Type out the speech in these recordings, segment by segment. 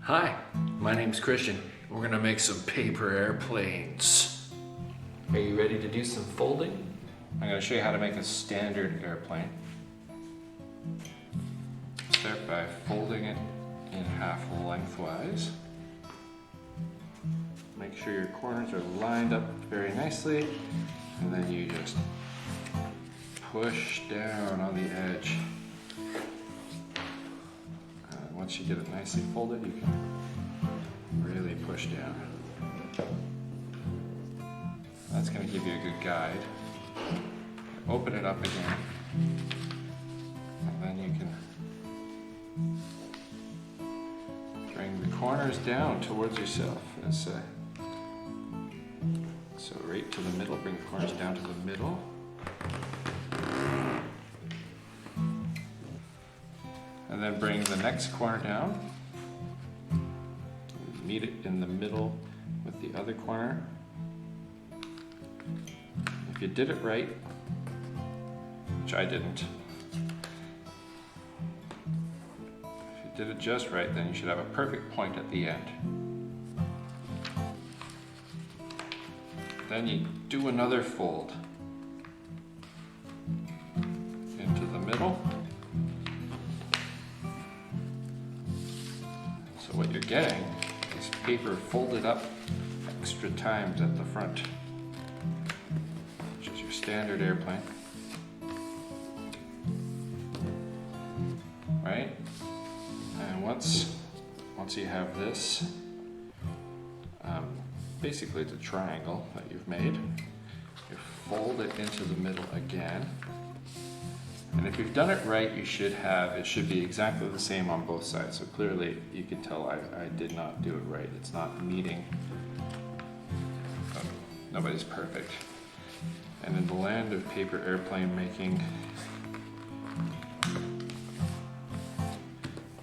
Hi, my name's Christian. We're gonna make some paper airplanes. Are you ready to do some folding? I'm gonna show you how to make a standard airplane. Start by folding it in half lengthwise. Make sure your corners are lined up very nicely, and then you just push down on the edge. Once you get it nicely folded, you can really push down. That's going to give you a good guide. Open it up again, and then you can bring the corners down towards yourself. So right to the middle, bring the corners down to the middle. And then bring the next corner down. Meet it in the middle with the other corner. If you did it right, which I didn't, if you did it just right, then you should have a perfect point at the end. Then you do another fold into the middle. So what you're getting is paper folded up extra times at the front, which is your standard airplane, right? And once you have this, basically it's a triangle that you've made, you fold it into the middle again. And if you've done it right, it should be exactly the same on both sides. So clearly you can tell I did not do it right. It's not meeting. Nobody's perfect. And in the land of paper airplane making,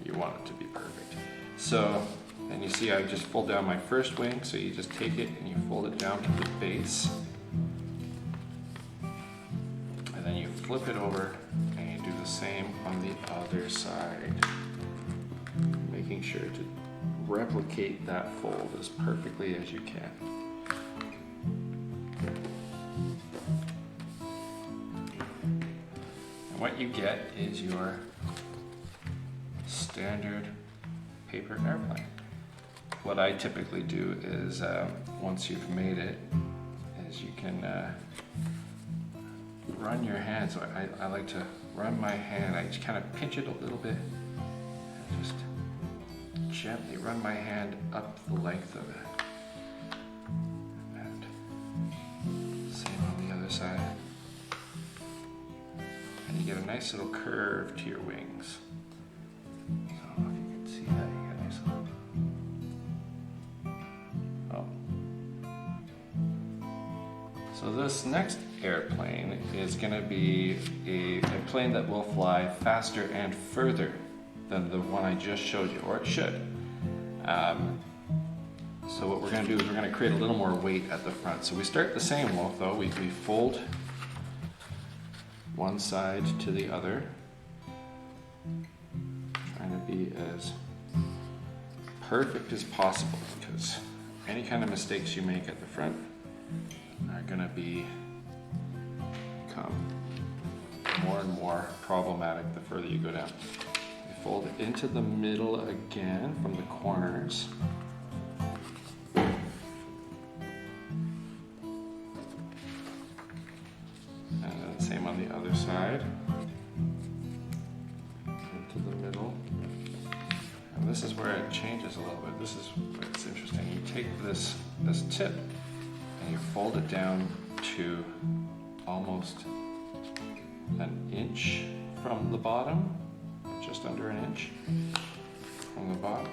you want it to be perfect. So, and you see I just fold down my first wing, so you just take it and you fold it down to the base. And then you flip it over and you do the same on the other side, making sure to replicate that fold as perfectly as you can. And what you get is your standard paper airplane. What I typically do is, once you've made it, is you can run your hand. So I like to run my hand. I just kind of pinch it a little bit and just gently run my hand up the length of it. And same on the other side. And you get a nice little curve to your wings. So I don't know if you can see that. You get a nice little... So this next airplane is going to be a plane that will fly faster and further than the one I just showed you, or it should. So what we're going to do is we're going to create a little more weight at the front. So we start the same though. We fold one side to the other, trying to be as perfect as possible, because any kind of mistakes you make at the front are going to become more and more problematic the further you go down. You fold it into the middle again from the corners. And then same on the other side. Into the middle. And this is where it changes a little bit. This is where it's interesting. You take this tip and you fold it down to almost an inch from the bottom, just under an inch from the bottom.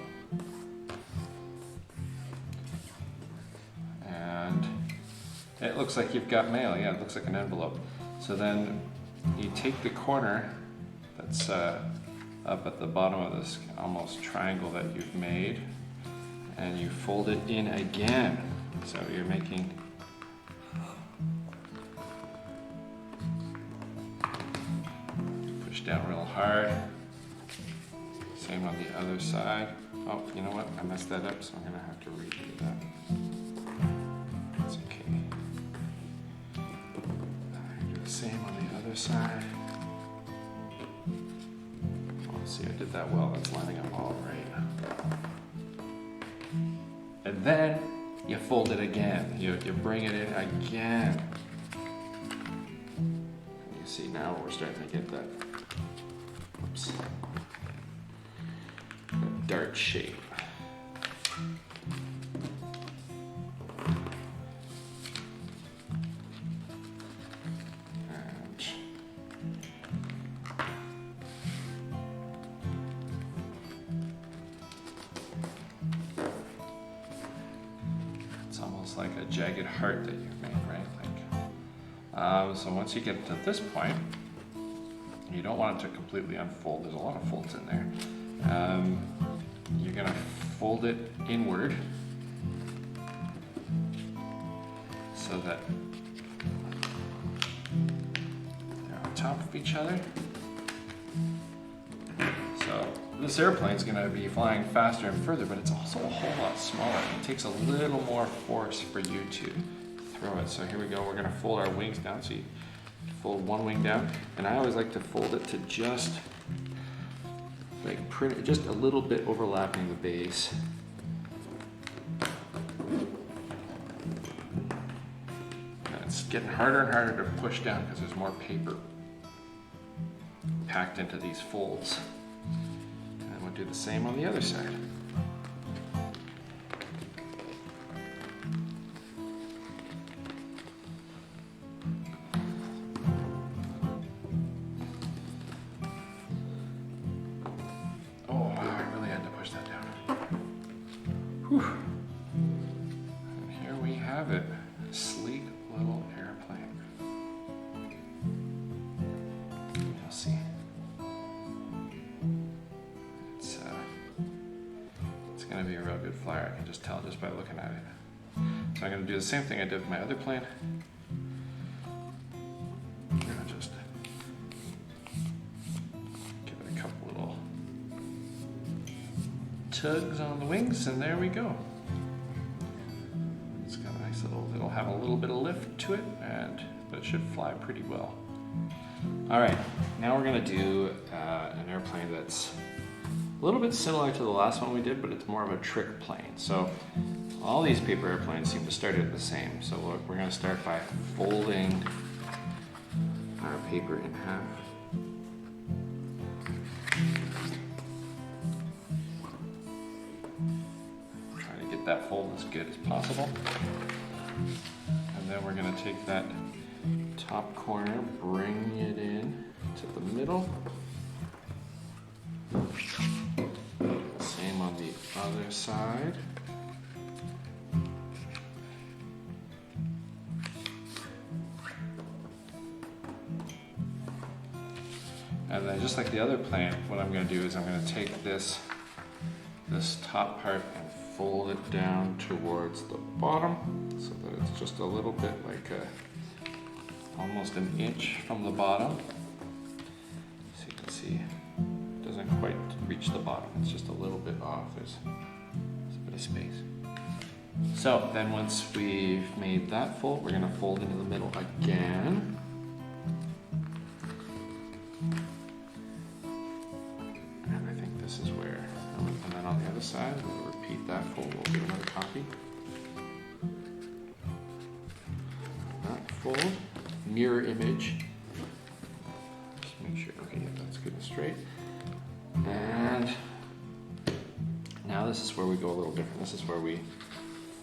And it looks like you've got mail. Yeah, it looks like an envelope. So then you take the corner that's up at the bottom of this almost triangle that you've made, and you fold it in again. So you're making down real hard. Same on the other side. Oh, you know what? I messed that up, so I'm gonna have to redo that. That's okay. Do the same on the other side. Oh, see, I did that well. That's lining up all right. And then you fold it again. You bring it in again. And you see now we're starting to get that. Oops. That dart shape. It's almost like a jagged heart that you've made, right? So once you get to this point, you don't want it to completely unfold. There's a lot of folds in there. You're going to fold it inward so that they're on top of each other. So this airplane is going to be flying faster and further, but it's also a whole lot smaller. It takes a little more force for you to throw it. So here we go. We're going to fold our wings down. So you fold one wing down, and I always like to fold it to just like just a little bit overlapping the base. And it's getting harder and harder to push down because there's more paper packed into these folds. And then we'll do the same on the other side. And here we have it, a sleek little airplane. You'll see. It's going to be a real good flyer. I can just tell just by looking at it. So I'm going to do the same thing I did with my other plane. I'm going to just give it a couple little tugs on the wings, and there we go. It's got a nice it'll have a little bit of lift to it, but it should fly pretty well. All right, now we're gonna do an airplane that's a little bit similar to the last one we did, but it's more of a trick plane. So all these paper airplanes seem to start out the same. So we're gonna start by folding our paper in half. That fold as good as possible. And then we're going to take that top corner, bring it in to the middle. Same on the other side. And then just like the other plane, what I'm going to do is I'm going to take this top part and fold it down towards the bottom so that it's just a little bit like almost an inch from the bottom. So you can see it doesn't quite reach the bottom, it's just a little bit off. There's a bit of space. So then once we've made that fold, we're going to fold into the middle again. And I think this is where, and then on the other side, we'll repeat that fold. We'll do another copy. That fold, mirror image. Just make sure, okay, yeah, that's good and straight. And now this is where we go a little different. This is where we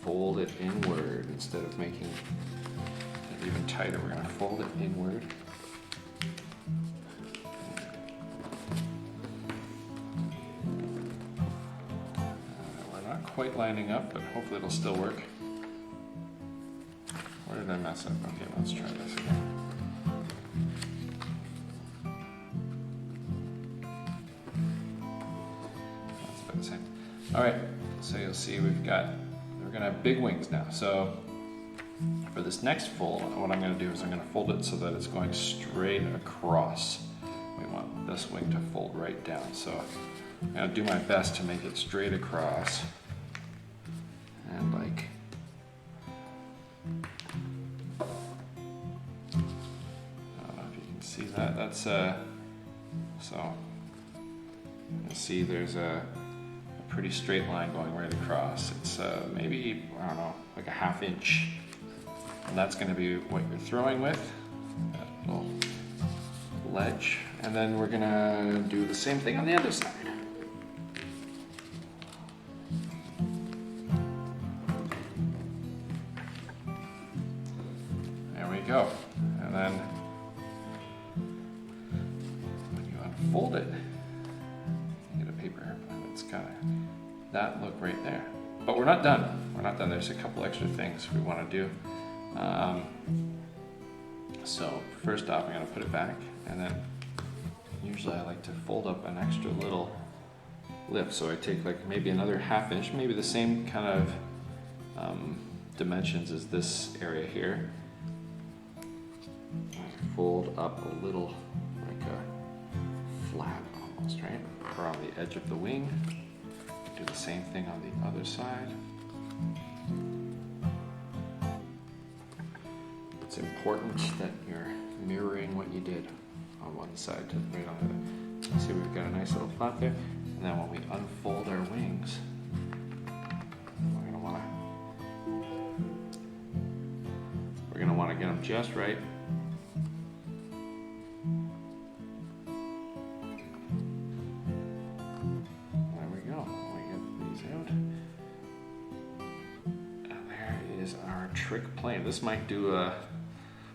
fold it inward instead of making it even tighter. We're going to fold it inward. We're not quite lining up, but hopefully it'll still work. Where did I mess up? Okay, let's try this again. That's about the same. All right, so you'll see we're gonna have big wings now. So for this next fold, what I'm gonna do is I'm gonna fold it so that it's going straight across. We want this wing to fold right down. So I'm gonna do my best to make it straight across. And like, I don't know if you can see that. That's so you see there's a pretty straight line going right across. It's maybe, I don't know, like a 1/2 inch. And that's gonna be what you're throwing with, that little ledge. And then we're gonna do the same thing on the other side. There we go. And then when you unfold it, you get a paper airplane. It's kind of that look right there. But we're not done. We're not done. There's a couple extra things we want to do. So first off, I'm going to put it back, and then usually I like to fold up an extra little lip. So I take like maybe another 1/2 inch, maybe the same kind of dimensions as this area here. Fold up a little, like a flap almost, right? Around the edge of the wing. Do the same thing on the other side. It's important that you're mirroring what you did on one side to right on the other. See, we've got a nice little flap there. And then when we unfold our wings, we're gonna want to get them just right. There we go. We get these out. And there is our trick plane. This might do a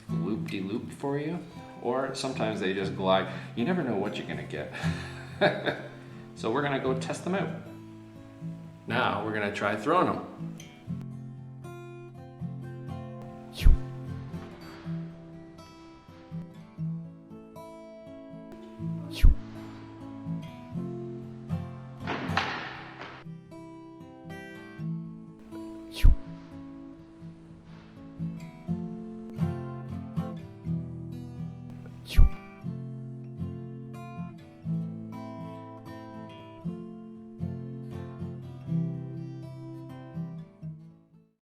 loop-de-loop for you, or sometimes they just glide. You never know what you're gonna get. So we're gonna go test them out. Now we're gonna try throwing them.